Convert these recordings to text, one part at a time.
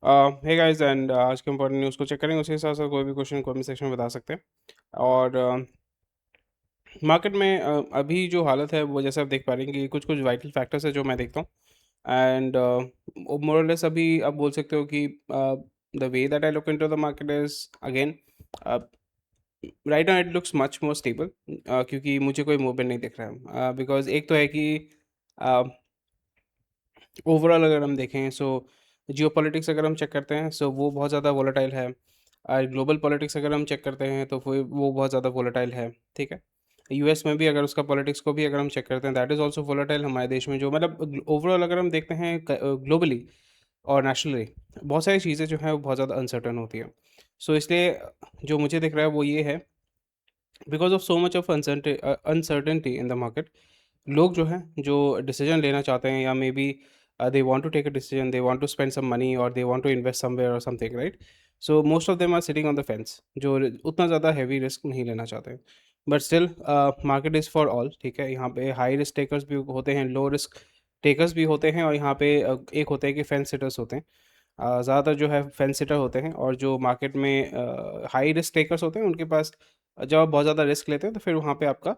Hey guys and आज के important news को चेक करेंगे, उसके हिसाब से कोई भी क्वेश्चन कमेंट सेक्शन में बता सकते हैं। और मार्केट में अभी जो हालत है वो जैसे आप देख पा रहे हैं कि कुछ कुछ वाइटल फैक्टर्स है जो मैं देखता हूँ। एंड मोर और लेस अभी आप बोल सकते हो कि the way that I look into the market is again right now it looks much more stable, क्योंकि मुझे कोई मूवमेंट नहीं दिख रहा है। बिकॉज एक तो है कि ओवरऑल अगर हम देखें, सो जियोपॉलिटिक्स अगर हम चेक करते हैं, सो वो बहुत ज़्यादा वोलेटाइल है। और ग्लोबल पॉलिटिक्स अगर हम चेक करते हैं तो वो बहुत ज़्यादा वोलेटाइल है। ठीक है, यूएस में भी अगर उसका पॉलिटिक्स को भी अगर हम चेक करते हैं, दैट इज़ ऑल्सो वोलेटाइल। हमारे देश में जो मतलब ओवरऑल अगर हम देखते हैं ग्लोबली और नेशनली, बहुत सारी चीज़ें जो हैं वो बहुत ज़्यादा अनसर्टन होती हैं। सो इसलिए जो मुझे दिख रहा है वो ये है, because of so much of uncertainty in the market, लोग जो हैं जो डिसीजन लेना चाहते हैं, या maybe they want to take a decision, they want to spend some money और they want to invest somewhere और something, right? So most of them are sitting on the fence, जो उतना ज़्यादा heavy risk नहीं लेना चाहते हैं। But still market is for all. ठीक है, यहाँ पे हाई रिस्क टेकर्स भी होते हैं, लो रिस्क टेकर्स भी होते हैं, और यहाँ पे एक होते हैं कि फेंस सिटर्स होते हैं। ज़्यादातर जो है फेंस सिटर होते हैं, और जो मार्केट में हाई रिस्क टेकर्स होते हैं उनके पास जब आप बहुत ज़्यादा रिस्क लेते हैं तो फिर वहाँ पे आपका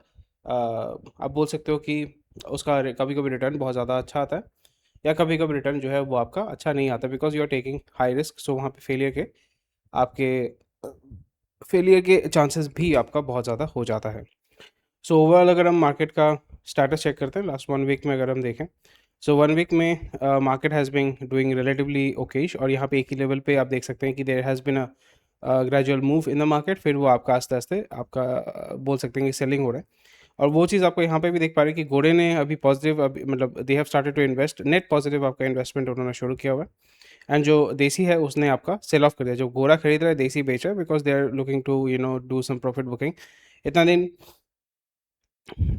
आप बोल सकते हो कि उसका कभी कभी रिटर्न बहुत ज़्यादा अच्छा आता है, या कभी कभी रिटर्न जो है वो आपका अच्छा नहीं आता, because you are taking high risk. So वहाँ पे आपके फेलियर के चांसेस भी आपका बहुत ज़्यादा हो जाता है। सो ओवरऑल अगर हम मार्केट का स्टेटस चेक करते हैं लास्ट 1 वीक में, अगर हम देखें, सो 1 वीक में market has been doing relatively okayish, और यहाँ पे एक ही लेवल पे आप देख सकते हैं कि there has been a gradual move in the market, फिर वो आपका आस्ते आस्ते आपका बोल सकते हैं कि सेलिंग हो रहा है। और वो चीज़ आपको यहाँ पे भी देख पा रहे हैं कि घोड़े ने अभी पॉजिटिव, अभी मतलब they have started to invest net positive, आपका इन्वेस्टमेंट उन्होंने शुरू किया हुआ है। एंड जो देसी है उसने आपका सेल ऑफ कर दिया, जो घोड़ा खरीद रहा है देसी बेच रहा है, because they are looking to do some profit booking. इतना दिन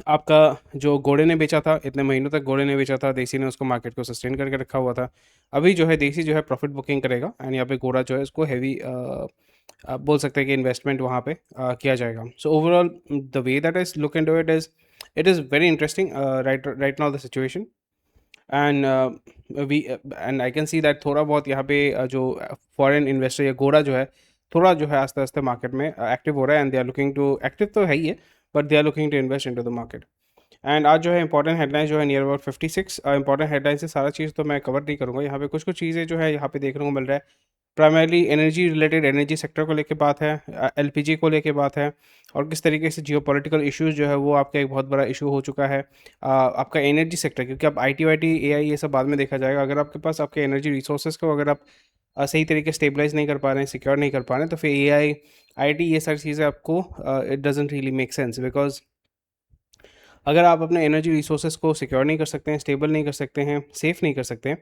आपका जो घोड़े ने बेचा था, इतने महीनों तक घोड़े ने बेचा था, देसी ने उसको मार्केट को सस्टेन करके रखा हुआ था। अभी जो है देसी जो है प्रॉफिट बुकिंग करेगा, एंड यहाँ पे घोड़ा जो है इसको हैवी आप बोल सकते हैं कि इन्वेस्टमेंट वहाँ पे किया जाएगा। So overall the way that is look into it is very interesting right right now the situation. And we and I can see that थोड़ा बहुत यहाँ पे जो फॉरेन इन्वेस्टर या घोड़ा जो है, थोड़ा जो है आस्ते आस्ते मार्केट में एक्टिव हो रहा है, and they are looking to, active तो है ही है, but they are looking to invest into the market. And आज जो है इंपॉर्टेंट हेडलाइंस जो है नियर अबाउट 56 इंपॉर्टेंट हेडलाइंस से, सारा चीज़ तो मैं कवर नहीं करूँगा। यहाँ पे कुछ कुछ चीज़ें जो है यहाँ पे देखने को मिल रहा है। Primarily energy related, energy sector को लेके बात है, एलपीजी को लेके बात है, और किस तरीके से जियोपॉलिटिकल इश्यूज जो है वो आपका एक बहुत बड़ा इशू हो चुका है। आपका एनर्जी सेक्टर, क्योंकि अब आईटी वाईटी एआई ये सब बाद में देखा जाएगा, अगर आपके पास आपके एनर्जी रिसोर्सेज को अगर आप सही तरीके स्टेबलाइज नहीं कर पा रहे हैं, सिक्योर नहीं कर पा रहे हैं, तो फिर एआई आईटी ये सारी चीज़ें आपको it doesn't really make sense, because अगर आप अपने एनर्जी रिसोर्सेज को सिक्योर नहीं कर सकते हैं, स्टेबल नहीं कर सकते हैं, सेफ़ नहीं कर सकते हैं,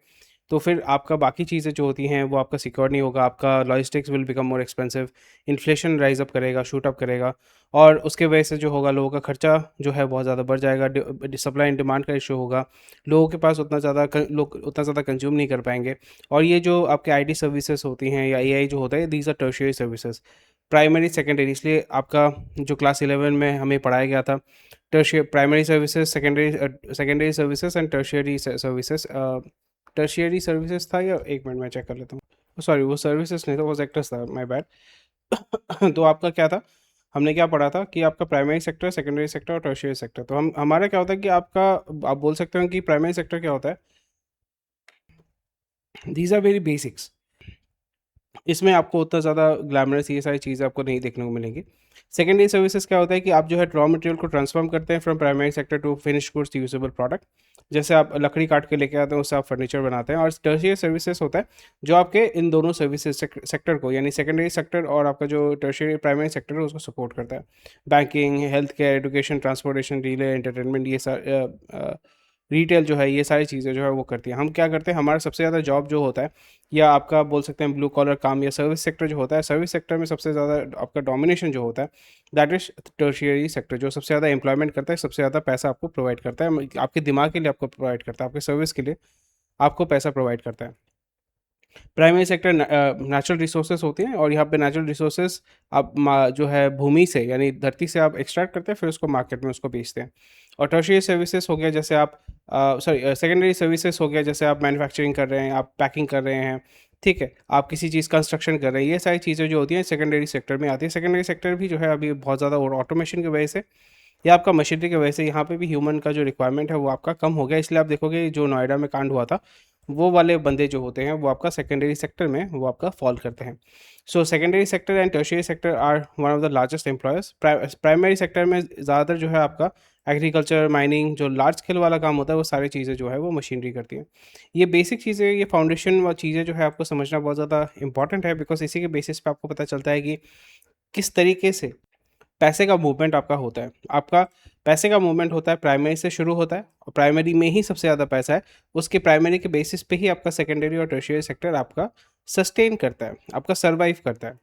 तो फिर आपका बाकी चीज़ें जो होती हैं वो आपका सिक्योर नहीं होगा, आपका logistics will become more expensive, inflation rise up करेगा, शूट अप करेगा, और उसके वजह से जो होगा लोगों का खर्चा जो है बहुत ज़्यादा बढ़ जाएगा, सप्लाई एंड डिमांड का इशू होगा, लोगों के पास लोग उतना ज़्यादा कंज्यूम नहीं कर पाएंगे। और ये जो आपके आईटी सर्विसेज होती हैं या एआई जो होता है, these are tertiary services, primary secondary, इसलिए आपका जो क्लास 11 में हमें पढ़ाया गया था, tertiary primary services, secondary services and tertiary services. Tertiary services था, या एक मिनट मैं चेक कर लेता हूँ, सॉरी वो सर्विसेज नहीं था, वो सेक्टर्स था, माय बैड। तो आपका क्या था, हमने क्या पढ़ा था कि आपका प्राइमरी सेक्टर, सेकेंडरी सेक्टर और टर्शियरी सेक्टर। तो हम हमारा क्या होता है कि आपका, आप बोल सकते हो कि प्राइमरी सेक्टर क्या होता है, दीज आर वेरी बेसिक्स, इसमें आपको उतना ज़्यादा ग्लैमरस ये सारी चीज़ें आपको नहीं देखने को मिलेंगी। सेकेंडरी सर्विसेज क्या होता है कि आप जो है रॉ मटेरियल को ट्रांसफॉर्म करते हैं from primary sector to finish goods usable product. जैसे आप लकड़ी काट के लेके आते हैं, उससे आप फर्नीचर बनाते हैं। और टर्शियरी सर्विसेज होता है जो आपके इन दोनों सर्विसेज सेक्टर को, यानी सेकेंडरी सेक्टर और आपका जो टर्शियरी प्राइमरी सेक्टर है उसको सपोर्ट करता है। Banking, health care, education, transportation, relay, entertainment, ये रिटेल जो है, ये सारी चीज़ें जो है वो करती हैं। हम क्या करते हैं, हमारा सबसे ज़्यादा जॉब जो होता है, या आपका बोल सकते हैं ब्लू कॉलर काम या सर्विस सेक्टर जो होता है, सर्विस सेक्टर में सबसे ज़्यादा आपका डोमिनेशन जो होता है, दैट इज टर्शियरी सेक्टर, जो सबसे ज़्यादा एम्प्लॉयमेंट करता है, सबसे ज़्यादा पैसा आपको प्रोवाइड करता है, आपके दिमाग के लिए आपको प्रोवाइड करता है, आपके सर्विस के लिए आपको पैसा प्रोवाइड करता है। प्राइमरी सेक्टर नेचुरल रिसोर्सेज होती हैं, और यहाँ पे नेचुरल रिसोर्सेज आप जो है भूमि से, यानी धरती से आप एक्सट्रैक्ट करते हैं, फिर उसको मार्केट में उसको बेचते हैं। और टर्शियरी सर्विसेज हो गया, जैसे आप सॉरी सेकेंडरी सर्विसेज हो गया, जैसे आप मैन्युफैक्चरिंग कर रहे हैं, आप पैकिंग कर रहे हैं, ठीक है? आप किसी चीज़ कंस्ट्रक्शन कर रहे हैं, ये सारी चीज़ें जो होती हैं सेकेंडरी सेक्टर में आती है। सेकेंडरी सेक्टर भी जो है अभी बहुत ज़्यादा और ऑटोमेशन की वजह से या आपका मशीनरी की वजह से यहाँ पे भी ह्यूमन का जो रिक्वायरमेंट है वो आपका कम हो गया। इसलिए आप देखोगे जो नोएडा में कांड हुआ था, वो वाले बंदे जो होते हैं वो आपका सेकेंडरी सेक्टर में वो आपका फ़ॉल करते हैं। So secondary sector and tertiary sector are one of the largest employers. Primary sector में ज़्यादातर जो है आपका एग्रीकल्चर, माइनिंग जो लार्ज स्केल वाला काम होता है वो सारी चीज़ें जो है वो मशीनरी करती हैं। ये बेसिक चीज़ें, ये फाउंडेशन व चीज़ें जो है आपको समझना बहुत ज़्यादा इंपॉर्टेंट है, बिकॉज़ इसी के बेसिस पे आपको पता चलता है कि किस तरीके से पैसे का मूवमेंट आपका होता है। आपका पैसे का मूवमेंट होता है प्राइमरी से शुरू होता है और प्राइमरी में ही सबसे ज़्यादा पैसा है। उसके प्राइमरी के बेसिस पे ही आपका सेकेंडरी और टर्शियरी सेक्टर आपका सस्टेन करता है, आपका सर्वाइव करता है।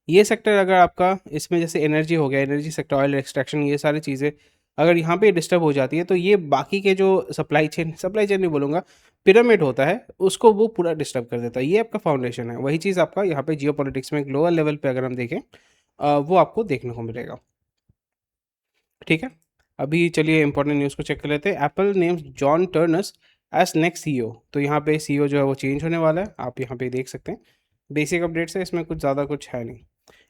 ये सेक्टर अगर आपका इसमें जैसे एनर्जी हो गया, एनर्जी सेक्टर, ऑयल एक्सट्रैक्शन, ये सारी चीज़ें अगर यहाँ पे डिस्टर्ब हो जाती है तो ये बाकी के जो सप्लाई चेन नहीं बोलूँगा, पिरामिड होता है, उसको वो पूरा डिस्टर्ब कर देता है। ये आपका फाउंडेशन है। वही चीज़ आपका यहाँ पे जियोपॉलिटिक्स में ग्लोबल लेवल पे अगर हम देखें वो आपको देखने को मिलेगा। ठीक है? अभी चलिए इंपॉर्टेंट न्यूज़ को चेक कर लेते हैं। Apple names John Turners as next CEO. तो यहाँ पे सीईओ जो है वो चेंज होने वाला है। आप यहाँ पे देख सकते हैं। बेसिक अपडेट्स है, इसमें कुछ ज़्यादा कुछ है नहीं।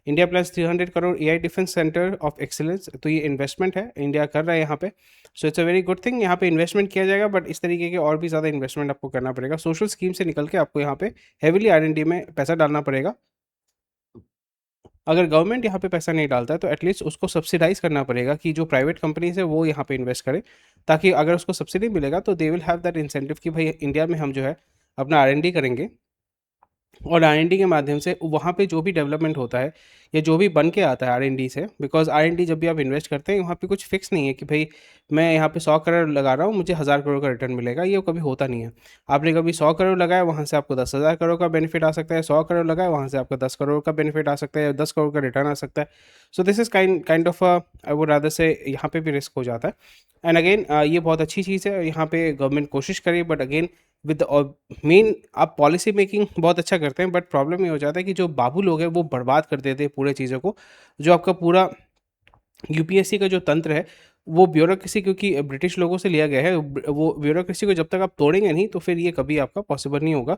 India plus 300 crore AI defence centre of excellence. तो ये इन्वेस्टमेंट है, इंडिया कर रहा है यहाँ पे। So it's a very good thing. यहाँ पे इन्वेस्टमेंट किया जाएगा, बट इस तरीके के और भी ज़्यादा इन्वेस्टमेंट आपको करना पड़ेगा। सोशल स्कीम से निकल के आपको यहाँ पे हेविली आर&डी में पैसा डालना पड़ेगा। अगर गवर्नमेंट यहाँ पे पैसा नहीं डालता है तो एटलीस्ट उसको सब्सिडाइज़ करना पड़ेगा कि जो प्राइवेट कंपनीज़ है वो यहाँ पे इन्वेस्ट करें, ताकि अगर उसको सब्सिडी मिलेगा तो they will have that incentive कि भाई इंडिया में हम जो है अपना आर&डी करेंगे और आर&डी के माध्यम से वहाँ पे जो भी डेवलपमेंट होता है या जो भी बन के आता है आर&डी से, बिकॉज़ आर&डी जब भी आप इन्वेस्ट करते हैं वहाँ पे कुछ फिक्स नहीं है कि भाई मैं यहाँ पे 100 करोड़ लगा रहा हूँ, मुझे 1000 करोड़ का रिटर्न मिलेगा, ये कभी होता नहीं है। आपने कभी 100 करोड़ लगाया, वहाँ से आपको 10,000 करोड़ का बेनिफिट आ सकता है, 100 करोड़ लगाया, वहाँ से आपका 10 करोड़ का बेनिफिट आ सकता है या 10 करोड़ का रिटर्न आ सकता है। So this is kind of I would rather से यहाँ पे भी रिस्क हो जाता है। एंड अगेन ये बहुत अच्छी चीज़ है, यहाँ पे गवर्नमेंट कोशिश करे, बट अगेन विद मेन आप पॉलिसी मेकिंग बहुत अच्छा करते हैं, बट प्रॉब्लम ये हो जाता है कि जो बाबू लोग हैं वो बर्बाद कर देते हैं पूरे चीज़ों को। जो आपका पूरा यूपीएससी का जो तंत्र है, वो ब्यूरोक्रेसी क्योंकि ब्रिटिश लोगों से लिया गया है, वो ब्यूरोक्रेसी को जब तक आप तोड़ेंगे नहीं तो फिर ये कभी आपका पॉसिबल नहीं होगा।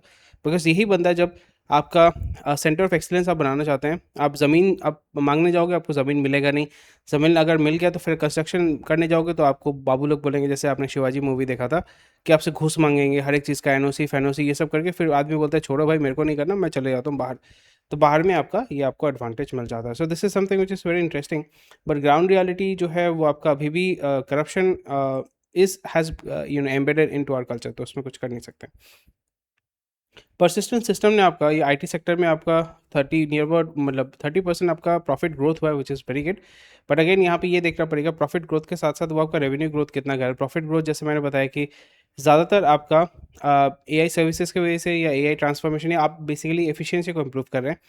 बिकॉज़ यही बंदा जब आपका सेंटर ऑफ एक्सीलेंस आप बनाना चाहते हैं, आप ज़मीन आप माँगने जाओगे, आपको ज़मीन मिलेगा नहीं। ज़मीन अगर मिल गया तो फिर कंस्ट्रक्शन करने जाओगे तो आपको बाबू लोग बोलेंगे, जैसे आपने शिवाजी मूवी देखा था कि आपसे घूस माँगेंगे, हर एक चीज़ का एनओसी-फैनओसी ये सब करके फिर आदमी बोलता है छोड़ो भाई मेरे को नहीं करना, मैं चले जाता हूँ बाहर। तो बाहर में आपका ये आपको एडवांटेज मिल जाता है। So this is something which is very interesting. But ground reality जो है वो आपका अभी भी corruption is has embedded into our culture, तो उसमें कुछ कर नहीं सकते। परसिस्टेंट सिस्टम ने आपका ये आईटी सेक्टर में आपका 30 नियर अबाउट मतलब 30% आपका प्रॉफिट ग्रोथ हुआ है, which is very good. But again यहाँ पे ये देखना पड़ेगा प्रॉफिट ग्रोथ के साथ साथ वो आपका रेवेन्यू ग्रोथ कितना कर रहा है। प्रॉफिट ग्रोथ जैसे मैंने बताया कि ज़्यादातर आपका एआई सर्विसेज की वजह से या एआई ट्रांसफॉर्मेशन या आप बेसिकली एफिशिएंसी को इम्प्रूव कर रहे हैं,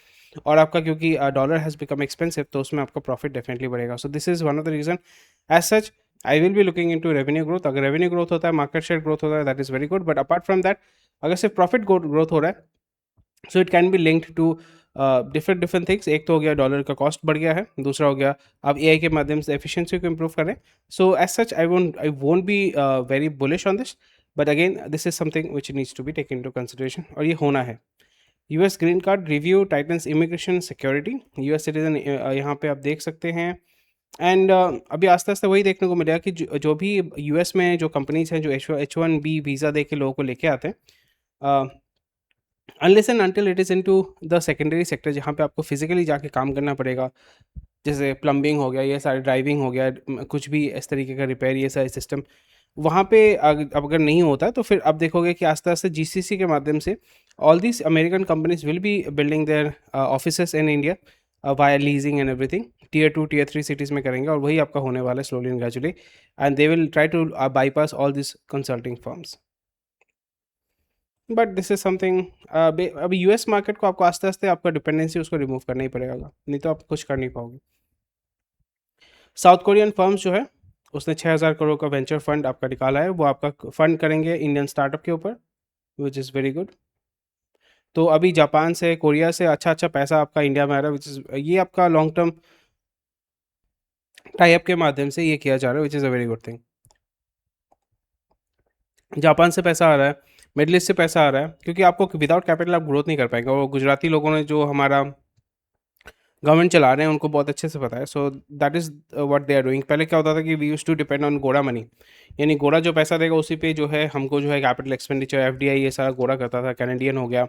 और आपका क्योंकि डॉलर हैज़ बिकम एक्सपेंसिव तो उसमें आपका प्रॉफिट डेफिनेटली बढ़ेगा। So this is one of the reason. As such I will be looking into revenue growth. अगर रेवेन्यू ग्रोथ होता है, मार्केट शेयर ग्रोथ होता है, that is very good. But apart from that अगर सिर्फ profit growth हो रहा है, so it can be linked to different different things. एक तो हो गया डॉलर का कॉस्ट बढ़ गया है, दूसरा हो गया आप एआई के माध्यम से एफिशिएंसी को इम्प्रूव कर रहे हैं। So as such I won't be very bullish on this, but again this is something which needs to be taken into consideration, और ये होना है। US green card review titans immigration security. US citizen यहाँ पे आप देख सकते हैं। एंड अभी आस्ते आस्ते वही देखने को मिलेगा कि जो भी यूएस में जो कंपनीज हैं जो H1B वीज़ा दे के लोगों को लेके आते हैं, unless and until it is into the secondary sector जहाँ पे आपको फिजिकली जाके काम करना पड़ेगा, जैसे प्लम्बिंग हो गया, ये सारे ड्राइविंग हो गया, कुछ भी इस तरीके का रिपेयर, ये सारे सिस्टम वहाँ पे अगर नहीं होता तो फिर आप देखोगे कि आस्ते आस्ते जीसीसी के माध्यम से all these American companies will be building their offices in India via leasing and everything. Tier 2 tier 3 cities में करेंगे और वही आपका होने वाला है slowly and gradually, and they will try to bypass all this consulting firms. But this is something, अभी US market को आपको आस्ते आस्ते आपका डिपेंडेंसी उसको रिमूव करना ही पड़ेगा, नहीं तो आप कुछ कर नहीं पाओगे। साउथ कोरियन फर्म्स जो है उसने 6,000 करोड़ का वेंचर फंड आपका निकाला है, वो आपका फंड करेंगे इंडियन स्टार्टअप के ऊपर, विच इज़ वेरी गुड। तो अभी जापान से, कोरिया से अच्छा अच्छा पैसा आपका इंडिया में आ रहा है, विच इज़ ये आपका लॉन्ग टर्म टाई अप के माध्यम से ये किया जा रहा है, which is a very good thing. Japan से पैसा आ रहा है, मिडल ईस्ट से पैसा आ रहा है, क्योंकि आपको विदाउट कैपिटल आप ग्रोथ नहीं कर पाएंगे, और गुजराती लोगों ने जो हमारा गवर्नमेंट चला रहे हैं उनको बहुत अच्छे से पता है। So that is what they are doing. पहले क्या होता था कि we used to depend on गोरा मनी, यानी गोरा जो पैसा देगा उसी पे जो है हमको जो है कैपिटल एक्सपेंडिचर, एफडीआई, ये सारा गोरा करता था। कैनेडियन हो गया,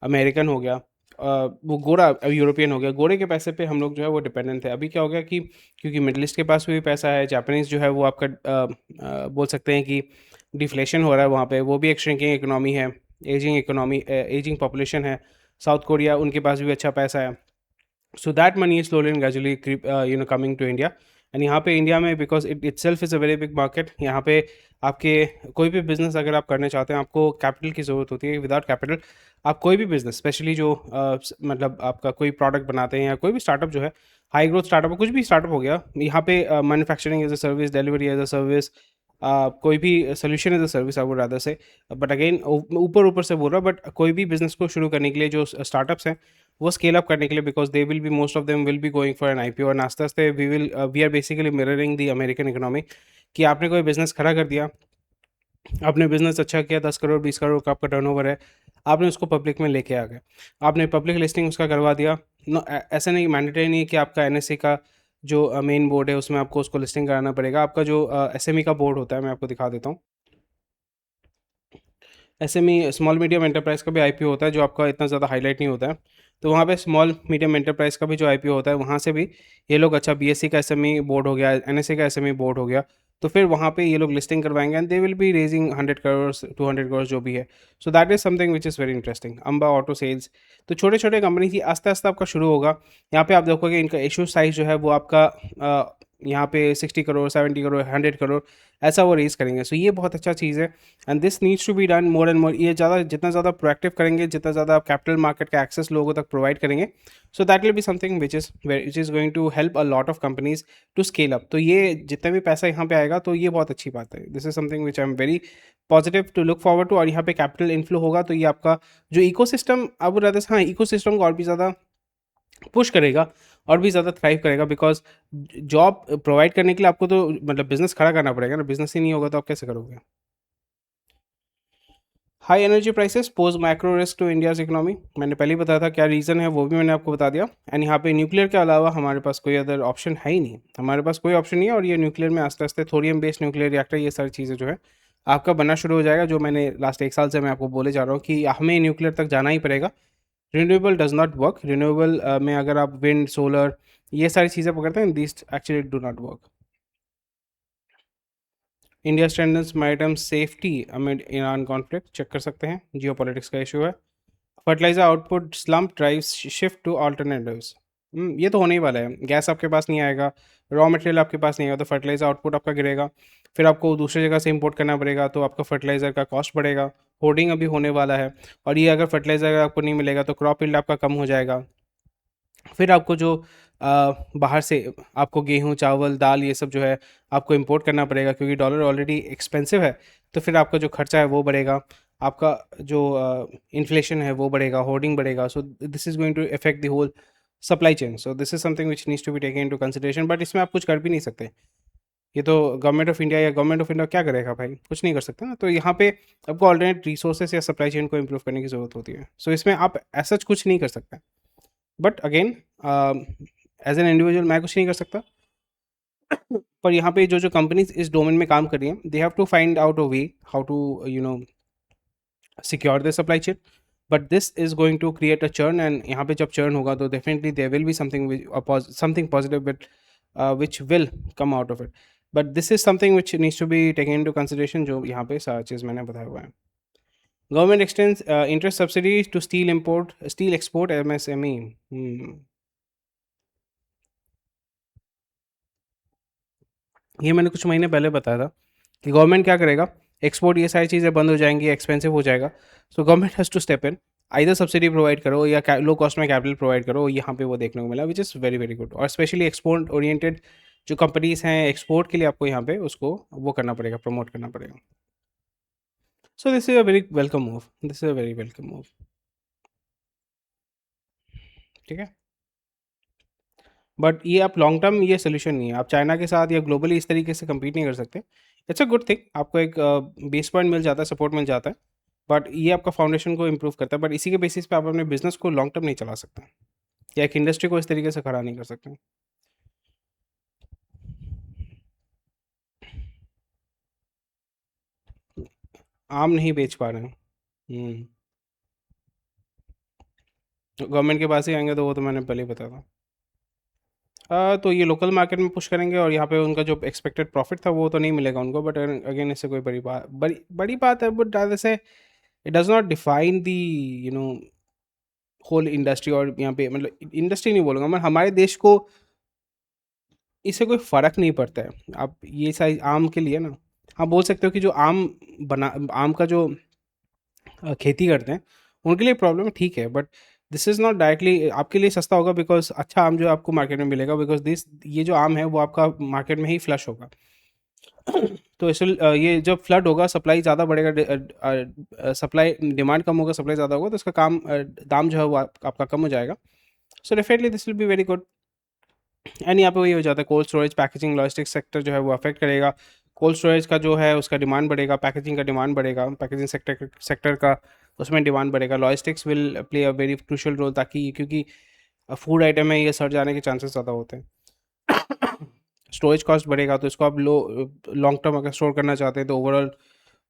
अमेरिकन हो गया, वो गोरा, यूरोपियन हो गया, गोरे के पैसे पे हम लोग जो है वो डिपेंडेंट थे। अभी क्या हो गया कि क्योंकि मिडल ईस्ट के पास भी पैसा है, जापानीज़ जो है वो आपका बोल सकते हैं कि डिफ्लेशन हो रहा है वहाँ पे, वो भी एक श्रिंकिंग इकोनॉमी है, एजिंग इकोनॉमी, एजिंग पॉपुलेशन है। साउथ कोरिया, उनके पास भी अच्छा पैसा है। So that money is slowly and gradually coming to India. And यहाँ पे इंडिया में because it itself is a very big market, यहाँ पे आपके कोई भी बिजनेस अगर आप करना चाहते हैं आपको कैपिटल की ज़रूरत होती है। विदाउट कैपिटल आप कोई भी बिजनेस, स्पेशली जो मतलब आपका कोई प्रोडक्ट बनाते हैं या कोई भी स्टार्टअप जो है, हाई ग्रोथ स्टार्टअप, कुछ भी स्टार्टअप हो गया यहाँ पे, manufacturing as a service, delivery as a service, कोई भी solution as a service I would rather say. But again ऊपर ऊपर से बोल रहा हूँ, बट कोई भी बिजनेस को शुरू करने के लिए जो स्टार्टअप्स हैं वो स्केल अप करने के लिए, because they will be, most of them will be going for an IPO, और आस्ते आस्ते we are basically mirroring the American economy. कि आपने कोई बिजनेस खड़ा कर दिया, आपने बिजनेस अच्छा किया, 10 करोड़ 20 करोड़ का आपका टर्नओवर है, आपने उसको पब्लिक में लेके आ गए, आपने पब्लिक लिस्टिंग उसका करवा दिया। नो, ऐसा नहीं, मैंडेटरी नहीं है कि आपका एनएससी का जो मेन बोर्ड है उसमें आपको उसको लिस्टिंग कराना पड़ेगा। आपका जो एसएमई का बोर्ड होता है, मैं आपको दिखा देता हूँ। एसएमई, स्मॉल मीडियम एंटरप्राइज़ का भी आईपीओ होता है, जो आपका इतना ज़्यादा हाईलाइट नहीं होता है। तो वहाँ पे स्मॉल मीडियम एंटरप्राइज़ का भी जो आईपीओ होता है, वहाँ से भी ये लोग, अच्छा बीएससी का एसएमई बोर्ड हो गया, एनएससी का एसएमई बोर्ड हो गया, तो फिर वहाँ पे ये लोग लिस्टिंग करवाएंगे and they will be raising 100 crore 200 crore जो भी है। So that is something which is very interesting. Amba auto sales, तो छोटे छोटे कंपनी थी, आस्ते आस्ते आपका शुरू होगा। यहाँ पे आप देखोगे इनका इशू साइज जो है वो आपका यहाँ पे 60 करोड़ 70 करोड़ 100 करोड़ ऐसा वो रेज़ करेंगे। सो ये बहुत अच्छा चीज़ है, and this needs to be done more and more. ये ज़्यादा, जितना ज़्यादा प्रोएक्टिव करेंगे, जितना ज़्यादा आप कैपिटल मार्केट का एक्सेस लोगों तक प्रोवाइड करेंगे, so that will be something which is going to help a lot of companies to scale up. तो ये जितना भी पैसा यहाँ पे आएगा तो ये बहुत अच्छी बात है। This is something which I am very positive to look forward to. और यहाँ पे कैपिटल इनफ्लो होगा तो ये आपका जो इकोसिस्टम, अब रहता है, हाँ, इकोसिस्टम को और भी ज़्यादा पुश करेगा और भी ज़्यादा थ्राइव करेगा, बिकॉज जॉब प्रोवाइड करने के लिए आपको तो मतलब बिजनेस खड़ा करना पड़ेगा ना। बिजनेस ही नहीं होगा तो आप कैसे करोगे। High energy prices pose macro risk to India's economy, मैंने पहले ही बताया था क्या रीज़न है, वो भी मैंने आपको बता दिया। एंड यहाँ पे न्यूक्लियर के अलावा हमारे पास कोई अदर ऑप्शन है ही नहीं, हमारे पास कोई ऑप्शन नहीं है। और ये न्यूक्लियर में आस्ते आस्ते थोरियम बेस्ड न्यूक्लियर रिएक्टर, ये सारी चीज़ें जो है आपका बनना शुरू हो जाएगा, जो मैंने लास्ट 1 साल से मैं आपको बोले जा रहा हूँ कि हमें न्यूक्लियर तक जाना ही पड़ेगा। Renewable does not work. Renewable में अगर आप विंड, सोलर, ये सारी चीज़ें पकड़ते हैं, this actually do not work. India standards maritime safety amid Iran conflict, check कर सकते हैं, जियो पॉलिटिक्स का इशू है। Fertiliser output slump drives shift to alternatives, ये तो होने ही वाला है। गैस आपके पास नहीं आएगा, रॉ मटेरियल आपके पास नहीं आएगा, तो फर्टिलाइजर आउटपुट आपका गिरेगा, फिर आपको दूसरी जगह से इंपोर्ट करना पड़ेगा, तो आपका फर्टिलाइजर का कॉस्ट बढ़ेगा। होर्डिंग अभी होने वाला है, और ये अगर फर्टिलाइजर आपको नहीं मिलेगा तो क्रॉप यील्ड आपका कम हो जाएगा। फिर आपको जो बाहर से आपको गेहूँ, चावल, दाल, ये सब जो है आपको इंपोर्ट करना पड़ेगा, क्योंकि डॉलर ऑलरेडी एक्सपेंसिव है। तो फिर आपका जो खर्चा है वो बढ़ेगा, आपका जो इन्फ्लेशन है वो बढ़ेगा, होर्डिंग बढ़ेगा। So this is going to affect the whole supply chain. So this is something which needs to be taken into consideration, but इसमें आप कुछ कर भी नहीं सकते। ये तो गवर्नमेंट ऑफ इंडिया, या गवर्नमेंट ऑफ इंडिया क्या करेगा भाई, कुछ नहीं कर सकता ना। तो यहाँ पे आपको ऑल्टरनेट रिसोर्सेज या सप्लाई चेन को इम्प्रूव करने की ज़रूरत होती है। सो इसमें आप ऐसा कुछ नहीं कर सकते। But again as an individual मैं कुछ नहीं कर सकता, पर यहाँ पे जो जो कंपनीज इस डोमेन में काम कर रही हैं, they have to find out a way how to secure the supply chain. But this is going to create a churn, and यहाँ पे जब चर्न होगा तो definitely there will be something positive with which will come out of it. But this is something which needs to be taken into consideration, जो यहाँ पे सारा चीज़ मैंने बताया हुआ है। Government extends interest subsidies to steel export MSME. ये मैंने कुछ महीने पहले बताया था कि गवर्नमेंट क्या करेगा, एक्सपोर्ट ये सारी चीज़ें बंद हो जाएंगी, एक्सपेंसिव हो जाएगा। So government has to step in, either subsidy provide करो या लो कॉस्ट में कैपिटल प्रोवाइड करो। यहाँ पे वो देखने को मिला, which is very very good. और स्पेशली एक्सपोर्ट ओरिएंटेड जो कंपनीज हैं, एक्सपोर्ट के लिए आपको यहाँ पे उसको वो करना पड़ेगा, प्रमोट करना पड़ेगा। सो this is a very welcome move, this is a very welcome move. ठीक है, बट ये आप लॉन्ग टर्म ये सोल्यूशन नहीं है। आप चाइना के साथ या ग्लोबली इस तरीके से कम्पीट नहीं कर सकते। इट्स अ गुड थिंग, आपको एक बेस पॉइंट मिल जाता है, सपोर्ट मिल जाता है, बट ये आपका फाउंडेशन को इम्प्रूव करता है, बट इसी के बेसिस पे आप अपने बिजनेस को लॉन्ग टर्म नहीं चला सकते या एक इंडस्ट्री को इस तरीके से खड़ा नहीं कर सकते। आम नहीं बेच पा रहे हैं। गवर्नमेंट के पास ही आएंगे तो वो तो मैंने पहले ही बताया था। तो ये लोकल मार्केट में पुश करेंगे और यहाँ पे उनका जो एक्सपेक्टेड प्रॉफिट था वो तो नहीं मिलेगा उनको, बट अगेन इससे कोई बड़ी बात है, बट जैसे it does not define the you know whole industry, और यहाँ पे मतलब इंडस्ट्री नहीं बोलूँगा मैं, हमारे देश को इससे कोई फ़र्क नहीं पड़ता है। आप ये सारी आम के लिए ना, आप बोल सकते हो कि जो आम का जो खेती करते हैं उनके लिए प्रॉब्लम है, ठीक है, but this is not directly आपके लिए सस्ता होगा बिकॉज अच्छा आम जो है आपको मार्केट में मिलेगा, बिकॉज दिस ये जो आम है वो आपका मार्केट में ही फ्लश होगा। तो इसलिए ये जब फ्लड होगा, सप्लाई ज़्यादा बढ़ेगा, सप्लाई डिमांड कम होगा, सप्लाई ज़्यादा होगा, तो इसका दाम जो है वो आपका कम हो जाएगा। So definitely this will be very good. And यहाँ पे वही हो जाता है, cold storage, packaging, logistics sector जो है वो अफेक्ट करेगा। कोल्ड स्टोरेज का जो है उसका डिमांड बढ़ेगा, पैकेजिंग का डिमांड बढ़ेगा, पैकेजिंग सेक्टर का उसमें डिमांड बढ़ेगा। Logistics will play a very crucial role, ताकि क्योंकि फूड आइटम है, ये सड़ जाने के चांसेस ज़्यादा होते हैं। स्टोरेज कॉस्ट बढ़ेगा, तो इसको आप लॉन्ग टर्म अगर स्टोर करना चाहते हैं तो ओवरऑल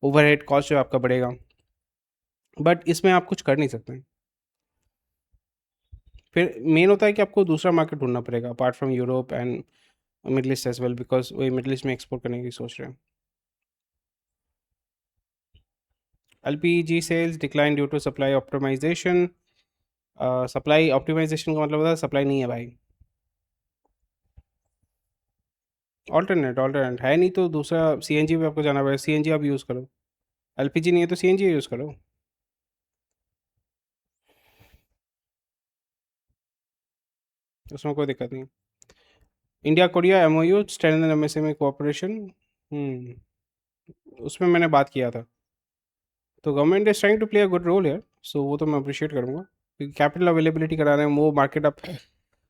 ओवरहेड कॉस्ट जो है आपका बढ़ेगा, बट इसमें आप कुछ कर नहीं सकते। फिर मेन होता है कि आपको दूसरा मार्केट ढूंढना पड़ेगा apart from Europe and Middle East as well, because वही मिडल ईस्ट में एक्सपोर्ट करने की सोच रहे हैं। LPG sales decline due to supply optimisation. Supply optimisation का मतलब होता है सप्लाई नहीं है भाई। ऑल्टरनेट है नहीं तो दूसरा सीएनजी पे आपको जाना पड़ेगा, सीएनजी आप यूज़ करो। एलपीजी नहीं है तो सीएनजी यूज़ करो। उसमें कोई दिक्कत नहीं। India Korea MoU strengthen MSME cooperation. उसमें मैंने बात किया था, तो government is trying to play a good role है, सो वो तो मैं अप्रिशिएट करूँगा, क्योंकि कैपिटल अवेलेबिलिटी करा रहे हैं, वो मार्केट अब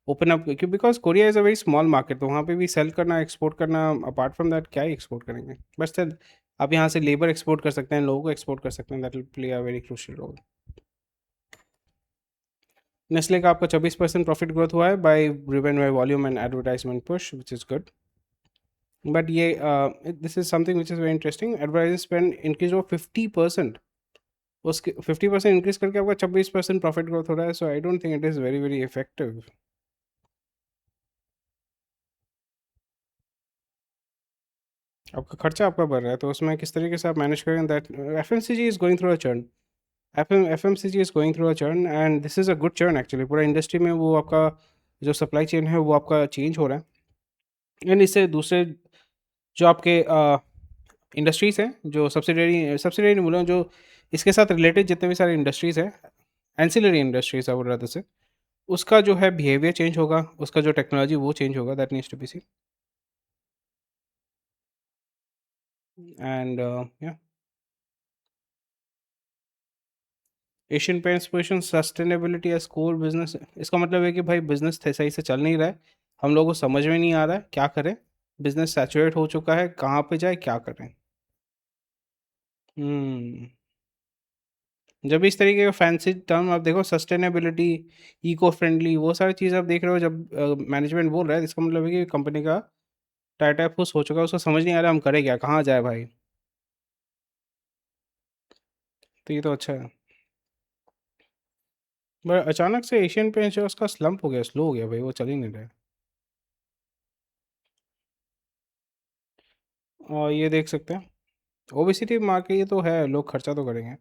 ओपन अप, क्योंकि because Korea is a very small market, तो वहाँ पे भी सेल करना, एक्सपोर्ट करना, अपार्ट फ्रॉम दैट क्या ही एक्सपोर्ट करेंगे, बस स्टिल आप यहाँ से लेबर एक्सपोर्ट कर सकते हैं, लोगों को एक्सपोर्ट कर सकते हैं, that will play a very crucial role. Nestle का आपका 24% प्रॉफिट ग्रोथ हुआ है by driven by volume and advertisement push, which is good. But ये this is something which is very interesting, advertising spend increase of 50%, उसके 50% increase करके आपका 26% profit growth हो रहा है, so I don't think it is very very effective. आपका खर्चा आपका बढ़ रहा है, तो उसमें किस तरीके से आप मैनेज करें, that FMCG is going through a churn. FMCG is going through a churn and this is a good churn actually, पूरा इंडस्ट्री में वो आपका जो सप्लाई चेन है वो आपका चेंज हो रहा है, एंड इससे दूसरे जो आपके इंडस्ट्रीज़ हैं, जो सब्सिडरी नहीं बोलूँ, जो इसके साथ रिलेटेड जितने भी सारे इंडस्ट्रीज़ हैं, ancillary industries I would rather से, उसका जो है बिहेवियर चेंज होगा, उसका जो टेक्नोलॉजी वो चेंज होगा, that needs to be seen. And या Asian Paints position sustainability as core business, इसका मतलब है कि भाई बिजनेस सही से चल नहीं रहा है, हम लोगों को समझ में नहीं आ रहा है क्या करें, बिजनेस सैचुरेट हो चुका है, कहाँ पे जाए, क्या करें। हम्म जब भी इस तरीके का फैंसी टर्म आप देखो, सस्टेनेबिलिटी, इको फ्रेंडली, वो सारी चीज़ आप देख रहे हो, जब मैनेजमेंट बोल रहा है, इसका मतलब है कि कंपनी का टाटा फुस हो चुका है, उसको समझ नहीं आ रहा हम करें क्या, कहाँ जाए भाई। तो ये तो अच्छा है, बट अचानक से एशियन पेंट्स जो है, उसका स्लंप हो गया, स्लो हो गया भाई, वो चल ही नहीं रहा है। और ये देख सकते हैं, ओबेसिटी मार्केट, ये तो है, लोग खर्चा तो करेंगे,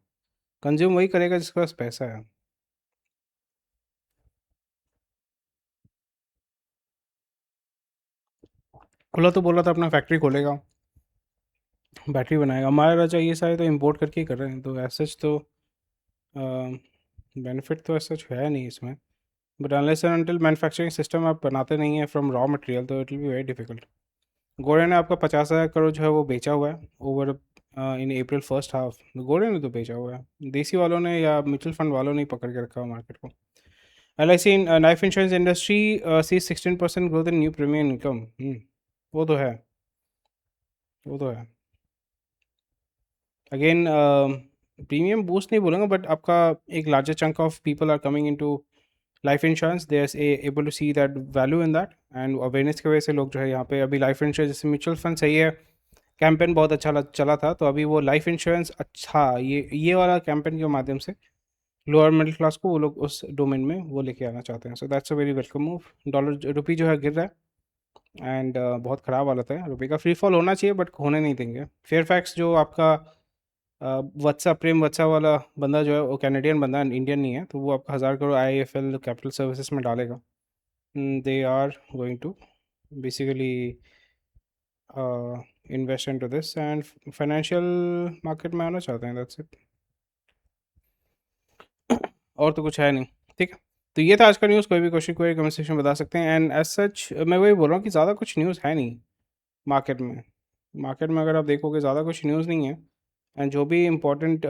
कंज्यूम वही करेगा जिसके पास पैसा है। खुला तो बोला था अपना फैक्ट्री खोलेगा, बैटरी बनाएगा, हमारा राजा ये सारे तो इम्पोर्ट करके ही कर रहे हैं, तो ऐसा तो बेनिफिट तो ऐसा है नहीं इसमें, but unless and until manufacturing system आप बनाते नहीं हैं फ्रॉम रॉ मटेरियल, तो it will be very difficult. गोरे ने आपका 50,000 करोड़ जो है वो बेचा हुआ है over in April first half, गोरे ने तो बेचा हुआ है, देसी वालों ने या म्यूचुअल फंड वालों ने ही पकड़ के रखा हुआ मार्केट को। LIC in life insurance industry see 16% growth in new premium income. वो तो है, वो तो है। अगेन प्रीमियम बूस्ट नहीं बोलूँगा, बट आपका एक larger chunk of people are coming into life insurance, they are able to see that value in that, and awareness की वजह से लोग जो है यहाँ पे अभी लाइफ इंश्योरेंस जैसे म्यूचुअल फंड सही है, कैंपेन बहुत अच्छा चला था, तो अभी वो लाइफ इंश्योरेंस अच्छा ये वाला कैंपेन के माध्यम से लोअर मिडिल क्लास को वो लोग उस डोमेन में वो लेके आना चाहते हैं। So that's a very welcome move. Dollar rupee जो है गिर रहा है, एंड बहुत ख़राब हालत है रुपये का। फ्री फॉल होना चाहिए बट होने नहीं देंगे। फेयरफैक्स जो आपका वत्सा प्रेम वत्सा वाला बंदा जो है वो कैनेडियन बंदा है, इंडियन नहीं है, तो वो आपका 1000 करोड़ IIFL कैपिटल सर्विसेज में डालेगा। They are going to basically invest into this and financial market में आना चाहते हैं, दैट्स इट। और तो कुछ है नहीं, ठीक है। तो ये था आज का न्यूज़। कोई भी क्वेश्चन कोई कमेंट सेक्शन में बता सकते हैं, एंड एज सच मैं वही बोल रहा हूँ कि ज़्यादा कुछ न्यूज़ है नहीं मार्केट में। मार्केट में अगर आप देखोगे ज़्यादा कुछ न्यूज़ नहीं है, एंड जो भी इम्पोर्टेंट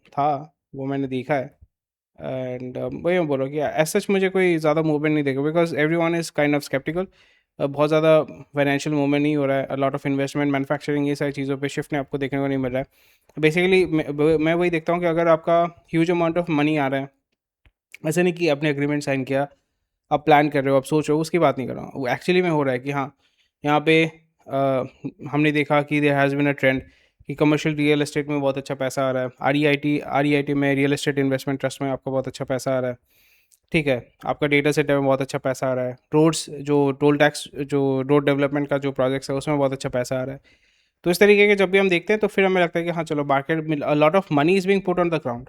था वो मैंने देखा है, एंड वही मैं बोल रहा हूँ कि एज सच मुझे कोई ज़्यादा मूवमेंट नहीं देखा, because everyone is kind of sceptical. बहुत ज़्यादा फाइनेंशियल मूवमेंट नहीं हो रहा है, a lot of investment manufacturing ये सारी चीज़ों पे शिफ्ट आपको देखने को नहीं मिल रहा है। बेसिकली मैं वही देखता हूँ कि अगर आपका ह्यूज अमाउंट ऑफ मनी आ रहा है, ऐसे नहीं कि आपने एग्रीमेंट साइन किया, आप प्लान कर रहे हो, आप सोच रहे हो, उसकी बात नहीं कर रहा हूँ। वो एक्चुअली में हो रहा है कि हाँ, यहाँ पे हमने देखा कि there has been a trend कि कमर्शियल रियल एस्टेट में बहुत अच्छा पैसा आ रहा है। REIT में, रियल एस्टेट इन्वेस्टमेंट ट्रस्ट में आपका बहुत अच्छा पैसा आ रहा है, ठीक है। आपका डेटा सेंटर में बहुत अच्छा पैसा आ रहा है। रोड्स जो टोल टैक्स जो रोड डेवलपमेंट का जो प्रोजेक्ट्स है उसमें बहुत अच्छा पैसा आ रहा है। तो इस तरीके के जब भी हम देखते हैं तो फिर हमें लगता है कि हाँ चलो, मार्केट में अ lot of money is being put on the ground.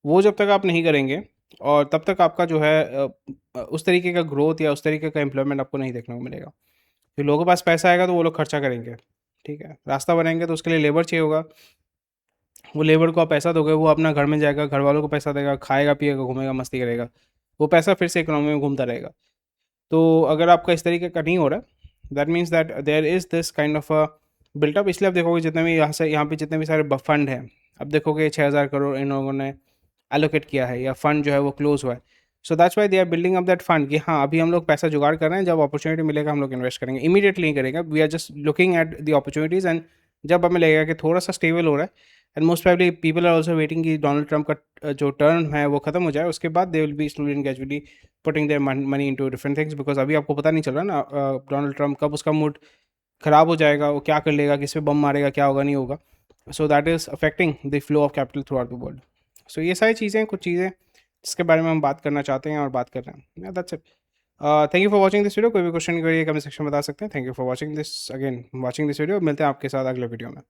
वो जब तक आप नहीं करेंगे और तब तक आपका जो है उस तरीके का ग्रोथ या उस तरीके का एम्प्लॉयमेंट आपको नहीं देखने को मिलेगा। फिर लोगों के पास पैसा आएगा तो वो लोग खर्चा करेंगे, ठीक है। रास्ता बनाएंगे तो उसके लिए लेबर चाहिए होगा, वो लेबर को आप पैसा दोगे, वो अपना घर में जाएगा, घर वालों को पैसा देगा, खाएगा पिएगा, घूमेगा, मस्ती करेगा, वो पैसा फिर से इकोनॉमी में घूमता रहेगा। तो अगर आपका इस तरीके का नहीं हो रहा, that means that there is this kind of a built up. इसलिए आप देखोगे जितने भी यहाँ पे जितने भी सारे फंड हैं, अब देखोगे 6000 करोड़ इन लोगों ने एलोकेट किया है या फंड जो है वो क्लोज हुआ है। So that's why they are building up that fund कि हाँ अभी हम लोग पैसा जुगाड़ कर रहे हैं, जब अपॉर्चुनिटी मिलेगा हम लोग इन्वेस्ट करेंगे। इमीडिएटली नहीं करेंगे, we are just looking at the opportunities, and जब हमें लगेगा कि थोड़ा सा स्टेबल हो रहा है, and most probably people are also waiting कि डोनाल्ड ट्रंप का जो टर्न है वो खत्म हो जाए, उसके बाद दे will B slowly and gradually putting their money into different things. Because अभी आपको पता नहीं चल रहा ना डोनाल्ड ट्रंप कब उसका मूड ख़राब हो जाएगा, वो क्या कर लेगा, किस पे बम मारेगा, क्या होगा नहीं होगा। So that is affecting the flow of capital throughout the world. So ये सारी चीज़ें कुछ चीज़ें जिसके बारे में हम बात करना चाहते हैं और बात कर रहे हैं। That's it. Thank you for watching this video. कोई भी क्वेश्चन करिए कमेंट सेक्शन में बता सकते हैं। Thank you for watching this video. मिलते हैं आपके साथ अगले वीडियो में।